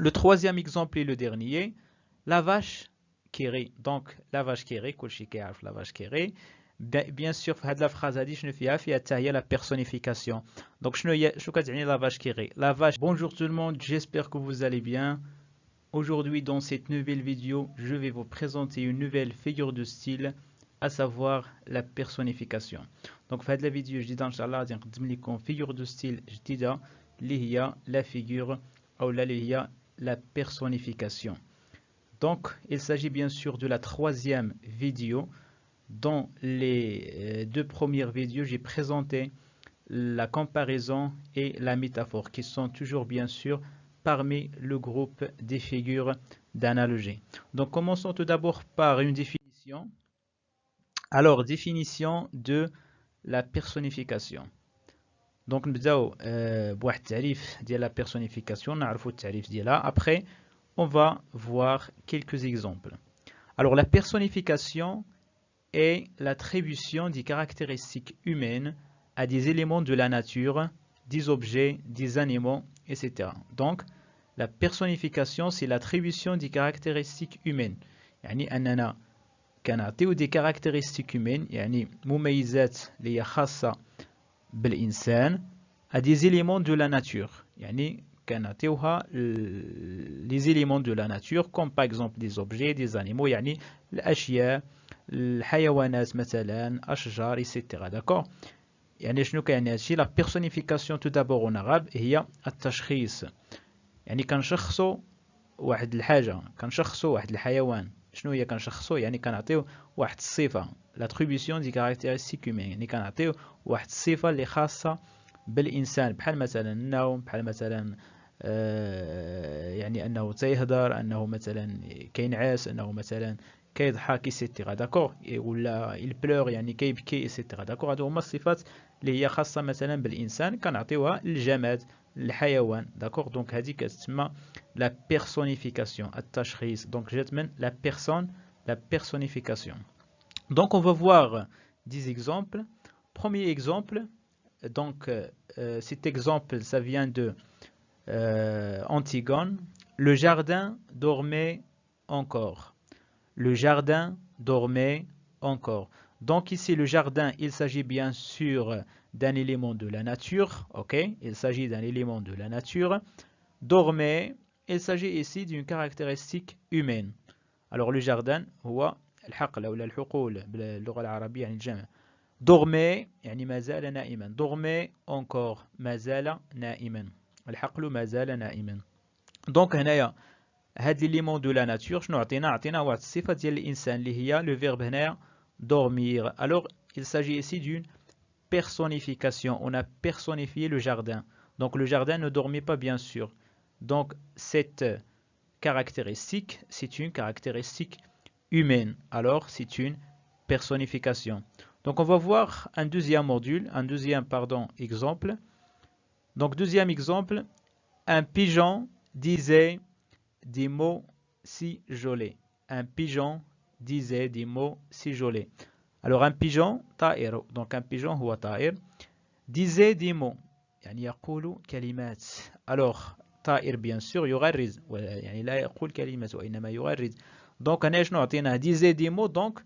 Le troisième exemple est le dernier, la vache qui rit. Donc la vache qui rit, كلشي كيعرف la vache qui rit. Bien sûr في هذه la phrase هذه شنو فيها حتى هي la personnification. Donc شنو كتعني la vache qui rit. La vache. Bonjour tout le monde, j'espère que vous allez bien. Aujourd'hui dans cette nouvelle vidéo, je vais vous présenter une nouvelle figure de style, à savoir la personnification. Donc في هذه la vidéo جديدة إن شاء الله غادي نقدم لكم figure de style جديدة اللي هي la figure أو اللي هي la personnification. Donc, il s'agit bien sûr de la troisième vidéo. Dans les deux premières vidéos, j'ai présenté la comparaison et la métaphore qui sont toujours bien sûr parmi le groupe des figures d'analogie. Donc, commençons tout d'abord par une définition. Alors, définition de la personnification. Donc, نبداو بواحد التعريف ديال la personnification, نعرفوا التعريف ديالها. Après, on va voir quelques exemples. Alors, la personnification est l'attribution des caractéristiques humaines à des éléments de la nature, des objets, des animaux, etc. Donc, la personnification, c'est l'attribution des caractéristiques humaines. يعني أننا كنعطيو des caractéristiques humaines, يعني مميزات اللي هي خاصة بالإنسان à des éléments de la nature. يعني كنعطيوها les éléments de la nature comme par exemple des objets, des animaux, يعني الأشياء الحيوانات مثلا أشجار etc. d'accord. يعني شنو كيعني هادشي la personnification tout d'abord en arabe هي التشخيص. يعني كنشخصوا واحد الحاجة كنشخصوا واحد الحيوان. شنو هي كنشخصوا يعني كنعطيو واحد الصفة l'attribution des caractéristiques humaines. يعني كنعطيو واحد الصفة اللي خاصة بالإنسان بحال مثلا النوم بحال مثلا يعني أنه تيهضر أنه مثلا كينعس أنه مثلا كيضحك إيسيتيغا داكور ولا البلور يعني كيبكي إيسيتيغا داكور. هادو هما الصفات اللي هي خاصة مثلا بالإنسان كنعطيوها للجماد الحيوان داكور. دونك هذه كتسمى لا بيرسونيفيكاسيون التشخيص. دونك جات من لا بيرسون لا بيرسونيفيكاسيون. Donc on va voir des exemples. Premier exemple, donc cet exemple ça vient de Antigone. Le jardin dormait encore. Le jardin dormait encore. Donc ici le jardin, il s'agit bien sûr d'un élément de la nature, ok? Il s'agit d'un élément de la nature. Dormait, il s'agit ici d'une caractéristique humaine. Alors le jardin هو الحقل أو الحقول باللغة العربية يعني الجمع. dormait يعني ما زال نائما. dormait encore ما زال نائما. الحقل ما زال نائما. دونك هنايا هاد ليليمون دو لا ناتور شنو عطينا واحد الصفة ديال الإنسان اللي هي لو فيرب هنايا dormir. Alors il s'agit ici d'une personnification. On a personnifié le jardin. Donc le jardin ne dormait pas bien sûr. Donc cette caractéristique, c'est une caractéristique humaine. Alors c'est une personnification. Donc on va voir un deuxième module, exemple. Donc deuxième exemple, un pigeon disait des mots si jolis. Un pigeon disait des mots si jolis. Alors un pigeon, طائر, donc un pigeon هو طائر, disait des mots, يعني يقول كلمات. Alors طائر bien sûr يغرز, يعني لا يقول كلمات وإنما يغرز. Donc هنا شنو عطينا disait des mots, donc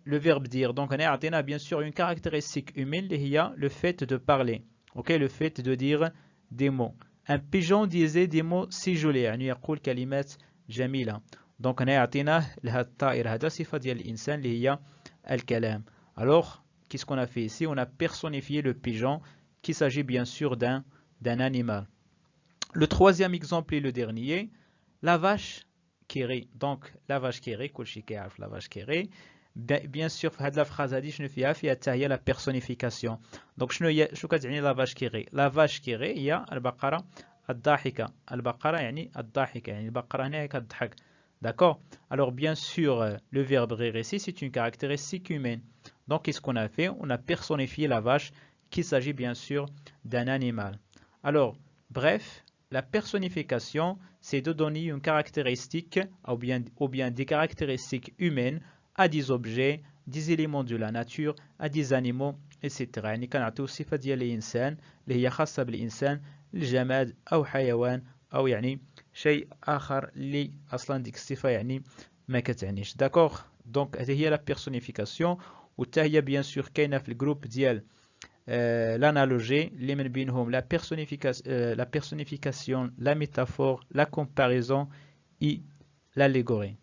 le verbe dire. Donc هنا عطينا bien sûr une caractéristique humaine اللي هي le fait de parler. Ok, le fait de dire des mots. Un pigeon disait des mots si jolis, يعني يقول كلمات جميلة. Donc هنا يعطينا لهذا الطائر هذا صفة ديال الإنسان اللي هي الكلام. Alors, qu'est-ce qu'on a fait ici? On a personnifié le pigeon, qu'il s'agit bien sûr d'un animal. Le troisième exemple est le dernier, la vache qui rit. Donc la vache qui rit, كلشي كيعرف la vache qui rit. Bien sûr في هذه la phrase هذه شنو فيها حتى هي la personnification. Donc شنو كتعني la vache qui rit? La vache qui rit هي البقرة الضاحكة. البقرة يعني الضاحكة, يعني البقرة هنا كتضحك. D'accord? Alors bien sûr le verbe rire ici c'est une caractéristique humaine. Donc qu'est-ce qu'on a fait? On a personnifié la vache, qu'il s'agit bien sûr d'un animal. Alors bref, la personnification c'est de donner une caractéristique ou bien des caractéristiques humaines à des objets, des éléments de la nature, à des animaux, etc. يعني كنعطيو صفة ديال الإنسان اللي هي خاصة بالإنسان الجماد أو حيوان أو يعني شيء آخر اللي أصلا ديك الصفة يعني ما كتعنيش. داكوغ، دونك هذه هي لا بيرسونيفيكاسيون. وحتى هي بيان سور كاينة في الجروب ديال l'analogie, اللي من بينهم la personnification, la métaphore, la comparaison et l'allégorie.